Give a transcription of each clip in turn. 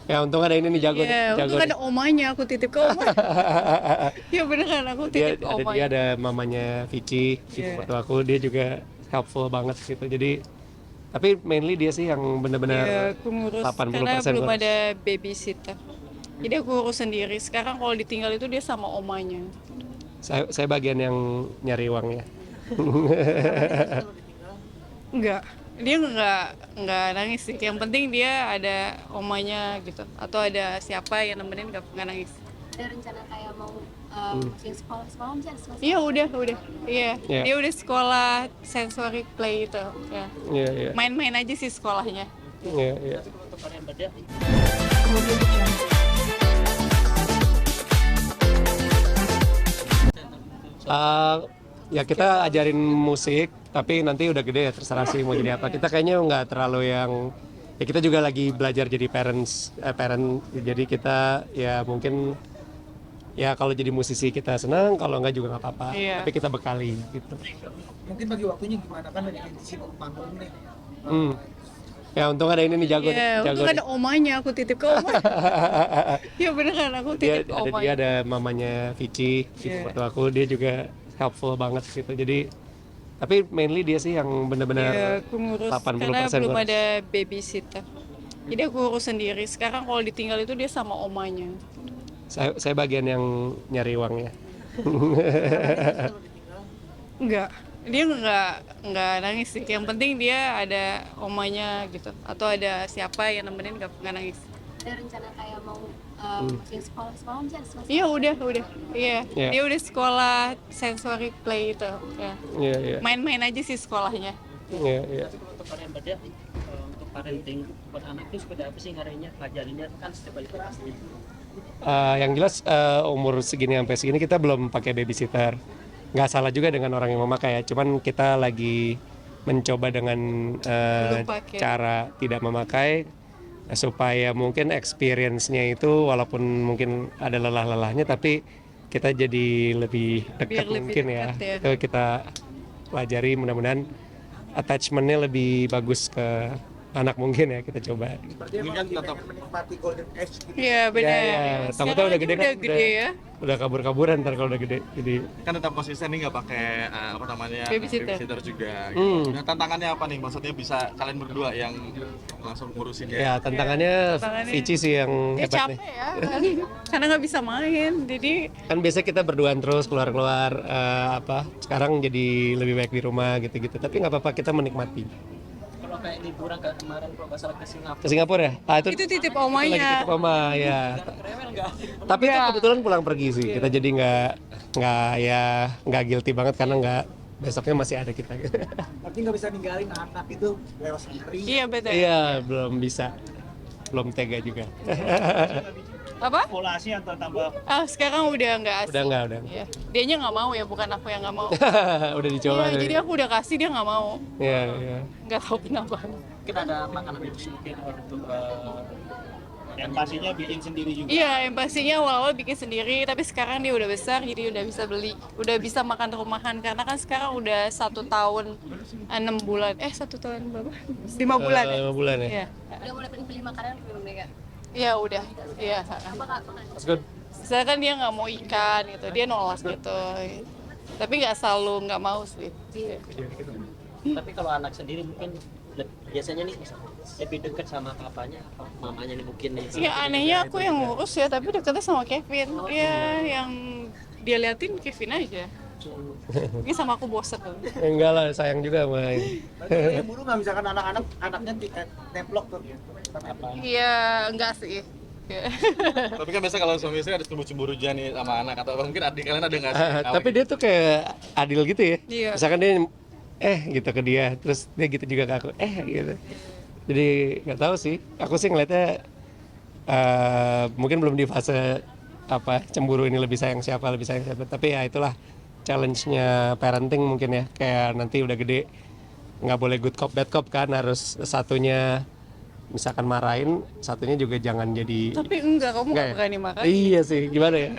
Ya untung ada ini nih jago nih, Iya, jago untung nih. ada omanya, aku titip ke oma. Iya beneran, aku Dia titip ke ada omanya. mamanya Vici, Iya. mertua aku, dia juga helpful banget gitu. Jadi tapi mainly dia sih yang Iya, benar-benar aku ngurus karena 80% belum ngurus. ada babysitter. Jadi aku urus sendiri. Sekarang kalau ditinggal itu dia sama omanya. Saya bagian yang nyari uangnya. Enggak, dia enggak nangis sih. Yang penting dia ada omanya gitu, atau ada siapa yang nemenin nggak nangis. Ada rencana kayak mau masukin sekolah aja semester. Iya udah, iya. Iya. Dia udah sekolah sensory play itu, ya. Iya, iya. Main-main aja sih sekolahnya. Iya, iya. Eh, ya kita ajarin musik, tapi nanti udah gede ya terserah sih mau jadi apa. Kita kayaknya nggak terlalu yang ya kita juga lagi belajar jadi parent, jadi kita ya mungkin ya kalau jadi musisi kita senang, kalau nggak juga nggak apa-apa. Iya. Tapi kita bekali gitu. Mungkin bagi waktunya gimana kan lagi sibuk panggung nih. Hmm. Ya untung ada ini nih jago Iya, nih, jago untung nih. ada omanya, aku titip ke oma. Iya beneran, aku Dia titip ke omanya. ada mamanya Vici, Iya. mertua aku, dia juga helpful banget gitu. Jadi tapi mainly dia sih yang Iya, benar-benar aku ngurus 80% karena belum ngurus. ada babysitter. Jadi aku urus sendiri. Sekarang kalau ditinggal itu dia sama omanya. Saya bagian yang nyari uangnya. Enggak, dia enggak nangis sih. Yang penting dia ada omanya gitu, atau ada siapa yang nemenin nggak nangis. Ada rencana kayak mau masukin sekolah aja semester. Iya udah, iya. Iya. Dia udah sekolah sensory play itu, ya. Iya, iya. Main-main aja sih sekolahnya. Iya, iya. Untuk kalian berdua untuk parenting buat anak itu seperti apa sih ngarahinnya, ngajarinnya kan setiap kali itu pasti. Yang jelas umur segini sampai segini kita belum pakai babysitter. Nggak salah juga dengan orang yang memakai ya. Cuman kita lagi mencoba dengan Belum pakai. cara tidak memakai supaya mungkin experience-nya itu walaupun mungkin ada lelah-lelahnya tapi kita jadi lebih dekat Biar lebih mungkin ya. dekat ya. Itu kita pelajari, mudah-mudahan attachment-nya lebih bagus ke anak mungkin ya, kita coba. Berarti emang tetap menikmati golden age gitu. Iya benar. Iya, takutnya Sekarang udah aja gede kan, udah gede ya. Udah kabur-kaburan ntar kalau udah gede. Jadi Kan tetap konsisten nih, nggak pakai Babysitter. juga. Hmm. Nah, tantangannya apa nih? Maksudnya bisa kalian berdua yang langsung ngurusin ya tantangannya tantangannya. Vici sih yang Ya hebat nih. capek ya, karena nggak bisa main. Jadi Kan biasanya kita berduaan terus keluar-keluar sekarang jadi lebih baik di rumah gitu-gitu. Tapi nggak apa-apa, kita menikmati. Kalau kayak liburan kayak kemarin kalau nggak salah ke Singapura, Ke Singapura ya? itu titip itu lagi omanya. titip oma ya. rewel nggak? Tapi itu Iya. kebetulan pulang pergi sih. Kita jadi nggak guilty banget karena nggak besoknya masih ada kita. Tapi nggak bisa ninggalin anak itu lewat sendiri. Iya betul. Iya, belum bisa. Belum tega juga. Apa? Volasi atau tambah Sekarang udah nggak asik. Udah. Iya. Dianya nggak mau ya, bukan aku yang nggak mau. Udah dicoba. Iya, jadi aku udah kasih, dia nggak mau. Iya, iya. Nggak tahu kenapa. mungkin ada makanan khusus mungkin untuk yang pastinya bikin sendiri juga. Iya, yang pastinya awal-awal bikin sendiri, tapi sekarang dia udah besar, jadi udah bisa beli, udah bisa makan rumahan. Karena kan sekarang udah 1 tahun 6 bulan, 1 tahun berapa? 5 bulan ya? 5 bulan ya. Iya, Udah mulai beli makanan belum nih kak? iya udah, iya. Apa kak? That's good. Misalnya kan dia nggak mau ikan gitu, dia nolak gitu. Tapi nggak selalu nggak mau sih. Iya. Tapi kalau anak sendiri mungkin biasanya nih lebih dekat sama papanya apa mamanya nih mungkin nih. Ya anehnya aku yang ngurus ya, tapi deketnya sama Kevin. Iya, yang dia liatin Kevin aja. Ini sama aku bosen. Enggak lah, sayang juga main. Berarti buru nggak misalkan anaknya templok tuh. Apa? Iya, enggak sih. Iya. Tapi kan biasa kalau suami istri ada cemburu-cemburu nih sama anak atau mungkin adik kalian ada nggak sih? Tapi dia tuh kayak adil gitu ya. Iya. Misalkan dia gitu ke dia, terus dia gitu juga ke aku, gitu. Jadi nggak tahu sih. Aku sih ngeliatnya mungkin belum di fase cemburu ini lebih sayang siapa. Tapi ya itulah challenge-nya parenting mungkin ya. Kayak nanti udah gede nggak boleh good cop bad cop kan, harus satunya misalkan marahin, satunya juga jangan jadi. Tapi enggak, kamu Enggak nggak ya? berani marahin. Iya sih, gimana ya?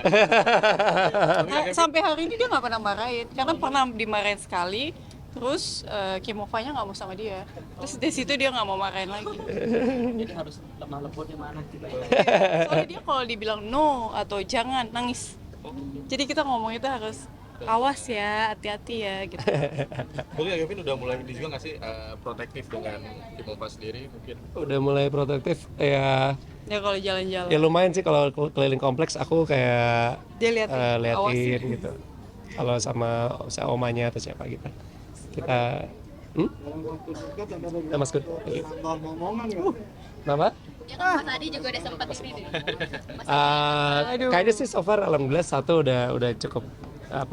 Sampai hari ini dia nggak pernah marahin. Karena pernah dimarahin sekali, Terus Kimova-nya nggak mau sama dia. Terus dari situ dia nggak mau marahin lagi. Jadi harus lemah lembut yang mana juga ya. Soalnya dia kalau dibilang no atau jangan nangis. Jadi kita ngomong itu harus awas ya, hati-hati ya gitu. Mungkin ya Kevin udah mulai ini juga nggak sih protektif dengan Kimova sendiri mungkin? Udah mulai protektif ya. Ya kalau jalan-jalan. Ya lumayan sih kalau keliling kompleks aku kayak Dia liatin, liatin gitu. Kalau sama omanya atau siapa gitu. Kita Mas Good. Kenapa? Ya kan Mas Adi juga udah sempat di sini. Kayaknya sih so far alhamdulillah satu udah cukup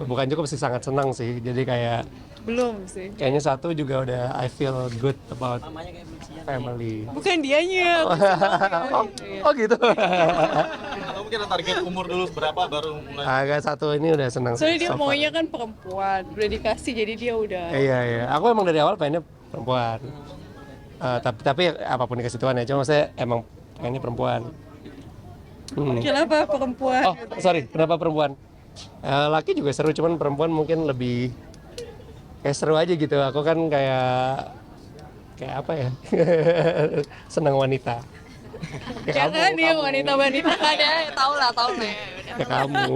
bukan cukup sih, sangat senang sih. Jadi kayak Belum sih. kayaknya satu juga udah I feel good about Mamanya kayak Lucia. family. Bukan dianya. Oh gitu. Atau mungkin target umur dulu berapa baru mulai? Agak satu ini udah senang. Soalnya dia so far. maunya kan perempuan. Udah dikasih jadi dia udah. Iya. Aku emang dari awal pengennya perempuan. Tapi apapun dikasih Tuhan ya. Cuma saya emang pengennya perempuan. Kenapa perempuan? Oh, sorry. Kenapa perempuan? Laki juga seru, cuman perempuan mungkin lebih kayak seru aja gitu. Aku kan kayak apa ya? Senang wanita. Ya kan dia wanita-wanita kan ya. Tahu lah ya. Kayak kamu.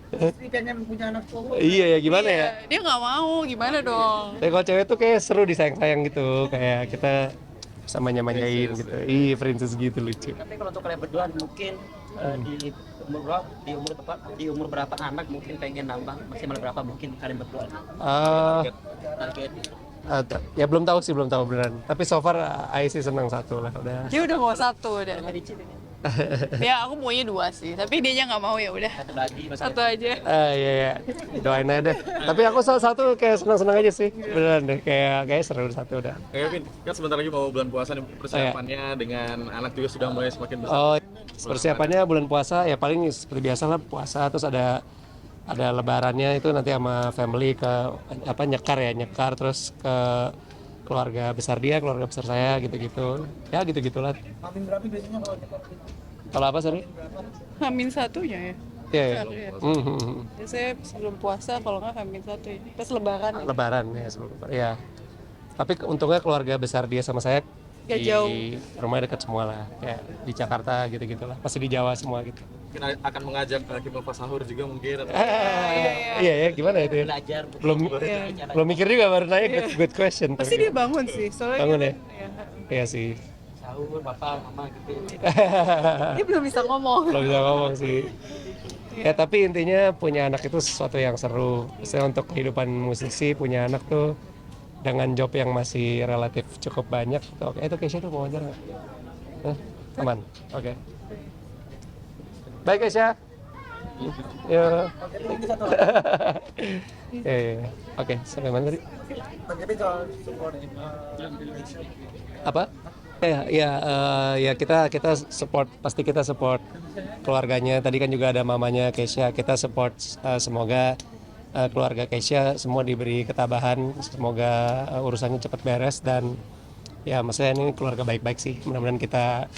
Istri pengen punya anak cowok. Iya ya, gimana ya? Dia nggak mau, gimana dong? Tapi kalau cewek tuh kayak seru, disayang-sayang gitu. Kayak kita bisa manja-manjain gitu. Iya, princess gitu, lucu. Tapi kalau untuk kalian berdua mungkin di umur berapa anak mungkin pengen nambah, maksimal berapa mungkin kalian berdua? Target. Ya belum tahu beneran. Tapi so far I sih senang satu lah udah. Dia udah mau satu udah. Nggak dicit ini. Ya aku maunya dua sih, tapi dia nya nggak mau ya udah. Satu lagi Mas Satu aja. Iya. Doain aja deh. Tapi aku satu kayak senang-senang aja sih. Beneran deh, kayak seru satu udah. Kevin, kan sebentar lagi mau bulan puasa nih, persiapannya dengan anak juga sudah mulai semakin besar. Oh, persiapannya bulan puasa ya paling seperti biasa lah, puasa terus ada lebarannya itu nanti sama family ke nyekar terus ke keluarga besar dia, keluarga besar saya gitu-gitu. Ya gitu-gitulah. Hamin berapa biasanya kalau nyekap? Kalau apa sorry? Hamin satunya ya. Iya. Iya. Mhm. Biasanya sebelum puasa kalau nggak Hamin satu ya. Pas lebaran. Lebaran ya sebelum lebaran. Ya. Tapi untungnya keluarga besar dia sama saya Gak di jauh. rumah dekat semua lah, kayak di Jakarta gitu-gitulah. Pasti di Jawa semua gitu. Mungkin akan mengajak Kimova sahur juga mungkin. Atau... Iya ya, gimana itu? Ya? belajar Belum mikir juga, baru nanya good question. Pasti dia bangun sih, soalnya Bangun dia ya? kan, Iya sih. sahur bapak mama gitu. dia belum bisa ngomong. Belum bisa ngomong sih. Ya tapi intinya punya anak itu sesuatu yang seru. Misalnya untuk kehidupan musisi punya anak tuh dengan job yang masih relatif cukup banyak. Oke, itu Keisha tuh mau ajar nggak? Aman. Oke. Baik Keisha. Ya. Oke, sampai mana tadi? Tapi kalau support Apa? Ya kita support, pasti kita support keluarganya. Tadi kan juga ada mamanya Keisha. Kita support semoga keluarga Keisha semua diberi ketabahan, semoga urusannya cepat beres dan ya maksudnya ini keluarga baik-baik sih. Mudah-mudahan kita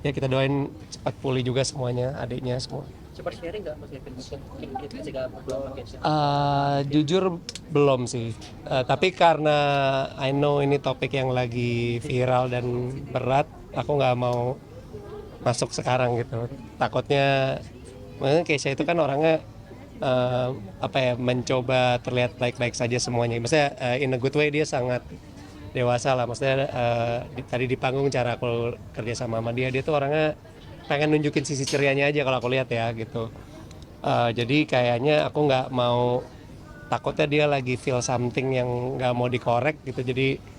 kita doain cepat pulih juga semuanya, adiknya semua. Cepat sharing nggak Mas Kevin? Mungkin kita juga berdua pakai share. Jujur belum sih, tapi karena I know ini topik yang lagi viral dan berat, aku nggak mau masuk sekarang gitu. Takutnya, Keisha itu kan orangnya mencoba terlihat baik-baik saja semuanya. Maksudnya in a good way dia sangat dewasa lah. Maksudnya tadi di panggung cara aku kerja sama dia tuh orangnya pengen nunjukin sisi cerianya aja kalau aku lihat ya gitu. Jadi kayaknya aku nggak mau, takutnya dia lagi feel something yang nggak mau dikorek gitu. Jadi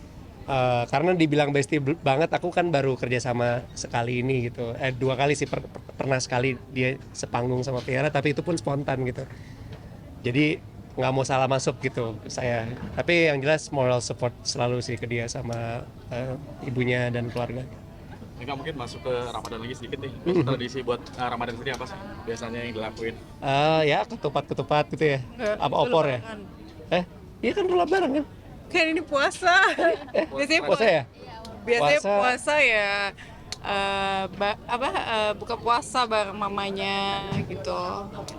karena dibilang bestie banget, aku kan baru kerja sama sekali ini gitu. 2 kali sih, pernah sekali dia sepanggung sama Tiara, tapi itu pun spontan gitu. Jadi nggak mau salah masuk gitu saya. Tapi yang jelas moral support selalu sih ke dia sama ibunya dan keluarga. Enggak, mungkin masuk ke Ramadan lagi sedikit nih. Tradisi buat Ramadan sendiri apa sih biasanya yang dilakuin? Ya ketupat gitu ya. Apa itu opor ya? lebaran. Iya kan lebaran kan? Kan ini puasa. Biasanya Puasa ya? Biasanya Puasa. puasa ya buka puasa bareng mamanya gitu,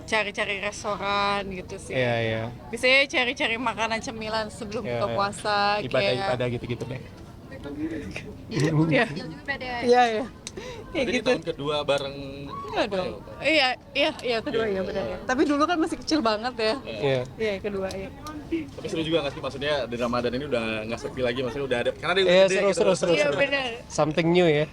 cari-cari restoran gitu sih. Iya, iya. Biasanya cari-cari makanan cemilan sebelum Iya, buka iya. puasa Ibadah-ibadah gitu-gitu deh. Iya, Beda. iya, iya. Kayak Jadi gitu. tahun kedua bareng Iya dong. Iya, kedua ya benar ya. Tapi dulu kan masih kecil banget ya. Iya. Iya, kedua ya. tapi seru juga nggak sih maksudnya di Ramadan ini udah nggak sepi lagi maksudnya udah ada karena dia Iya, gede seru. Iya, benar. Something new ya.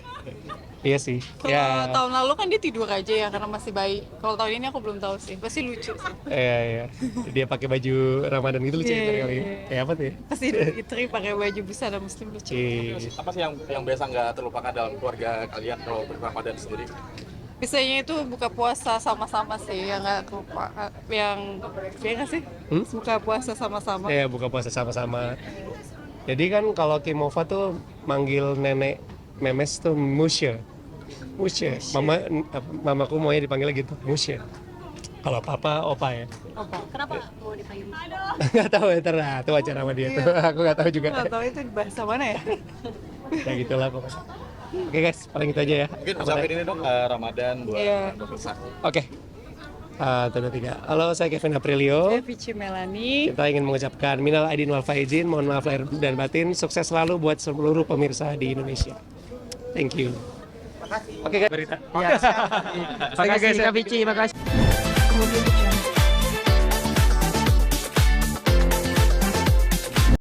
Iya sih. Kalau Ya. tahun lalu kan dia tidur aja ya karena masih bayi. Kalau tahun ini aku belum tahu sih. Pasti lucu sih. Iya. Dia pakai baju Ramadan gitu lucu ya Iya, kali. iya. Kayak apa tuh ya? Pasti Idul Fitri pakai baju busana muslim lucu. Iya. apa sih yang biasa nggak terlupakan dalam keluarga kalian kalau Ramadan sendiri? Biasanya itu buka puasa sama-sama sih, yang nggak lupa, yang ya nggak sih? Buka puasa sama-sama. Iya, buka puasa sama-sama. Jadi kan kalau Kimova tuh manggil nenek Memes tuh Musya. Mamaku maunya dipanggilnya gitu, Musya. Kalau papa opa ya. Kenapa mau dipanggil? Nggak tahu ya, terah tuh acara sama dia tuh. Aku nggak tahu juga. Nggak tahu itu di bahasa mana ya? Ya gitulah pokoknya. Oke guys, paling itu aja ya. Mungkin Apa ucapin tadi? ini dong Ramadan buat Iya. pemirsa. Oke. Satu, tiga. Halo, saya Kevin Aprilio. Saya Vici Melani. Kita ingin mengucapkan minal aidin wal faizin, mohon maaf lahir dan batin, sukses selalu buat seluruh pemirsa di Indonesia. Thank you. Oke guys, berita. Terima kasih Kak Vici, makasih.